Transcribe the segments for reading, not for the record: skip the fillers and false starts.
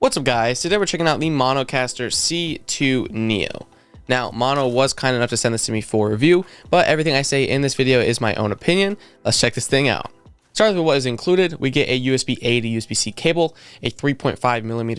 What's up guys, today we're checking out the Maonocaster C2 Neo. Now Maono was kind enough to send this to me for review, but everything I say in this video is my own opinion. Let's check this thing out. Starting with what is included, we get a USB-A to USB-C cable, a 3.5mm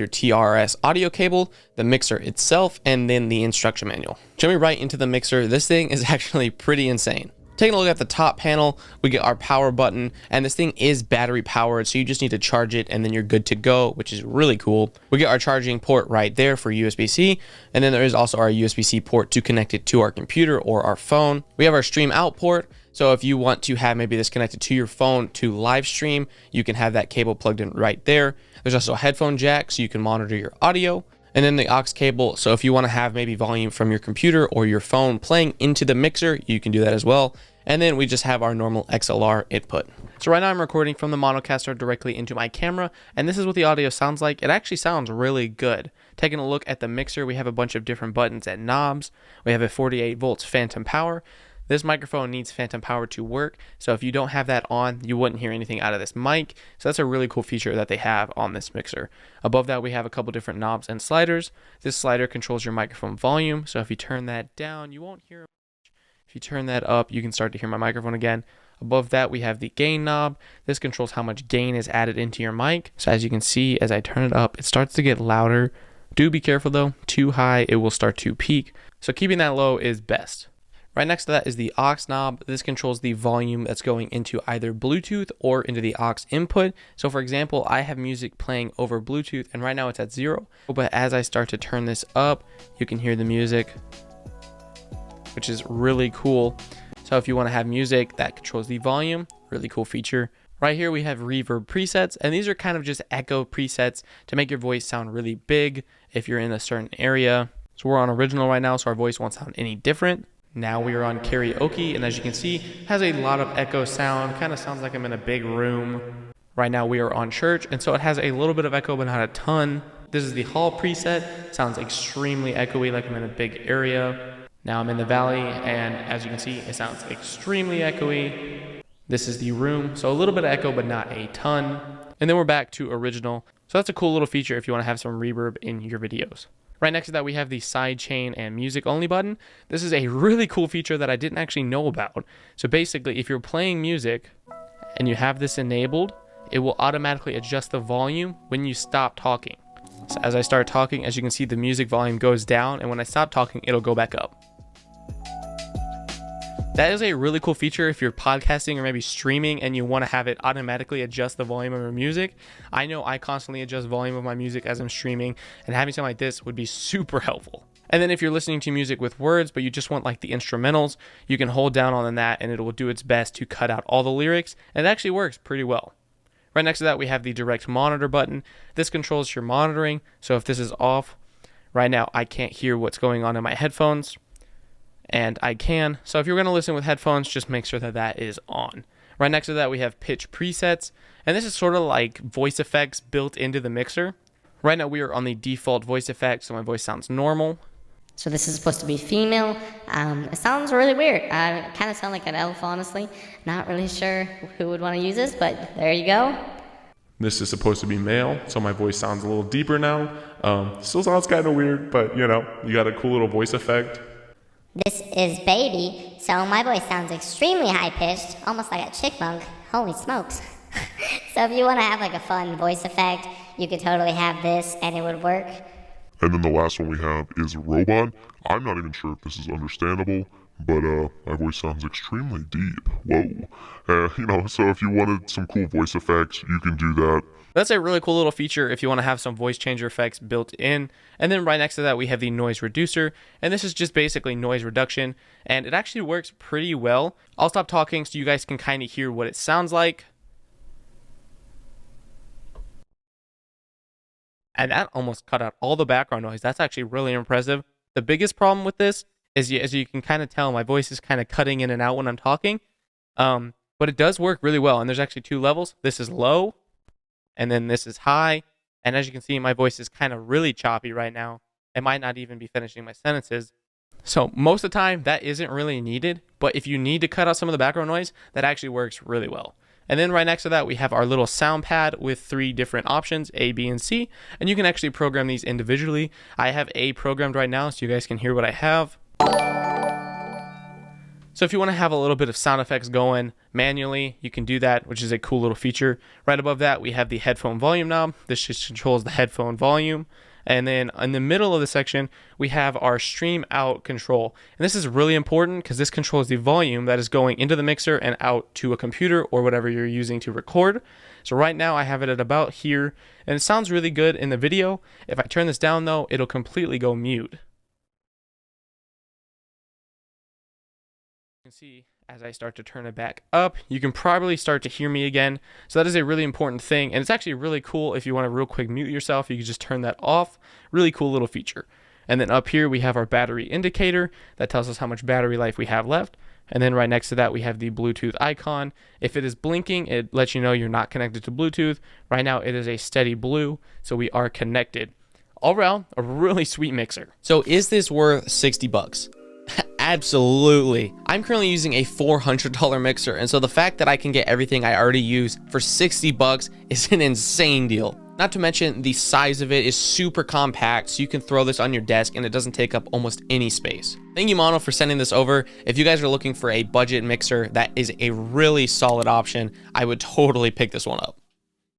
TRS audio cable, the mixer itself, and then the instruction manual. Jumping right into the mixer, this thing is actually pretty insane. Taking a look at the top panel, we get our power button, and this thing is battery powered, so you just need to charge it and then you're good to go, which is really cool. We get our charging port right there for USB-C, and then there is also our USB-C port to connect it to our computer or our phone. We have our stream out port, so if you want to have maybe this connected to your phone to live stream, you can have that cable plugged in right there. There's also a headphone jack, so you can monitor your audio. And then the aux cable, so if you want to have maybe volume from your computer or your phone playing into the mixer, you can do that as well. And then we just have our normal XLR input. So right now I'm recording from the Maonocaster directly into my camera, and this is what the audio sounds like. It actually sounds really good. Taking a look at the mixer, we have a bunch of different buttons and knobs. We have a 48 volts phantom power. This microphone needs phantom power to work, so if you don't have that on, you wouldn't hear anything out of this mic. So that's a really cool feature that they have on this mixer. Above that, we have a couple different knobs and sliders. This slider controls your microphone volume, so if you turn that down, you won't hear much. If you turn that up, you can start to hear my microphone again. Above that, we have the gain knob. This controls how much gain is added into your mic. So as you can see, as I turn it up, it starts to get louder. Do be careful though, too high, it will start to peak. So keeping that low is best. Right next to that is the aux knob. This controls the volume that's going into either Bluetooth or into the aux input. So for example, I have music playing over Bluetooth and right now it's at 0. But as I start to turn this up, you can hear the music, which is really cool. So if you want to have music that controls the volume, really cool feature. Right here we have reverb presets, and these are kind of just echo presets to make your voice sound really big if you're in a certain area. So we're on original right now, so our voice won't sound any different. Now we are on karaoke, and as you can see, has a lot of echo sound, kind of sounds like I'm in a big room. Right now we are on church, and so it has a little bit of echo, but not a ton. This is the hall preset, sounds extremely echoey, like I'm in a big area. Now I'm in the valley, and as you can see, it sounds extremely echoey. This is the room, so a little bit of echo, but not a ton. And then we're back to original. So that's a cool little feature if you want to have some reverb in your videos. Right next to that, we have the sidechain and music only button. This is a really cool feature that I didn't actually know about. So basically, if you're playing music and you have this enabled, it will automatically adjust the volume when you stop talking. So as I start talking, as you can see, the music volume goes down, and when I stop talking, it'll go back up. That is a really cool feature if you're podcasting or maybe streaming and you want to have it automatically adjust the volume of your music. I know I constantly adjust volume of my music as I'm streaming, and having something like this would be super helpful. And then if you're listening to music with words, but you just want like the instrumentals, you can hold down on that and it will do its best to cut out all the lyrics, and it actually works pretty well. Right next to that, we have the direct monitor button. This controls your monitoring, so if this is off, right now I can't hear what's going on in my headphones. And I can. So if you're going to listen with headphones, just make sure that that is on. Right next to that, we have pitch presets. And this is sort of like voice effects built into the mixer. Right now, we are on the default voice effect, so my voice sounds normal. So this is supposed to be female. It sounds really weird. I kind of sound like an elf, honestly. Not really sure who would want to use this, but there you go. This is supposed to be male, so my voice sounds a little deeper now. Still sounds kind of weird, but you know, you got a cool little voice effect. This is baby, so my voice sounds extremely high-pitched, almost like a chipmunk. Holy smokes. So if you want to have like a fun voice effect, you could totally have this and it would work. And then the last one we have is robot. I'm not even sure if this is understandable, but my voice sounds extremely deep. Whoa. So if you wanted some cool voice effects, you can do that. That's a really cool little feature if you want to have some voice changer effects built in. And then right next to that, we have the noise reducer. And this is just basically noise reduction. And it actually works pretty well. I'll stop talking so you guys can kind of hear what it sounds like. And that almost cut out all the background noise. That's actually really impressive. The biggest problem with this is, as you can kind of tell, my voice is kind of cutting in and out when I'm talking. But it does work really well. And there's actually 2 levels. This is low. And then this is high, and as you can see, my voice is kind of really choppy right now. I might not even be finishing my sentences. So most of the time, that isn't really needed, but if you need to cut out some of the background noise, that actually works really well. And then right next to that, we have our little sound pad with 3 different options, A, B, and C. And you can actually program these individually. I have A programmed right now so you guys can hear what I have. So if you want to have a little bit of sound effects going manually, you can do that, which is a cool little feature. Right above that, we have the headphone volume knob. This just controls the headphone volume. And then in the middle of the section, we have our stream out control. And this is really important because this controls the volume that is going into the mixer and out to a computer or whatever you're using to record. So right now I have it at about here, and it sounds really good in the video. If I turn this down though, it'll completely go mute. You can see as I start to turn it back up, you can probably start to hear me again. So that is a really important thing, and it's actually really cool if you want to real quick mute yourself, you can just turn that off. Really cool little feature. And then up here we have our battery indicator that tells us how much battery life we have left. And then right next to that we have the Bluetooth icon. If it is blinking, it lets you know you're not connected to Bluetooth. Right now it is a steady blue, so we are connected. All around, a really sweet mixer. So is this worth 60 bucks? Absolutely. I'm currently using a $400 mixer, and so the fact that I can get everything I already use for 60 bucks is an insane deal. Not to mention the size of it is super compact, so you can throw this on your desk and it doesn't take up almost any space. Thank you, Maono, for sending this over. If you guys are looking for a budget mixer that is a really solid option, I would totally pick this one up.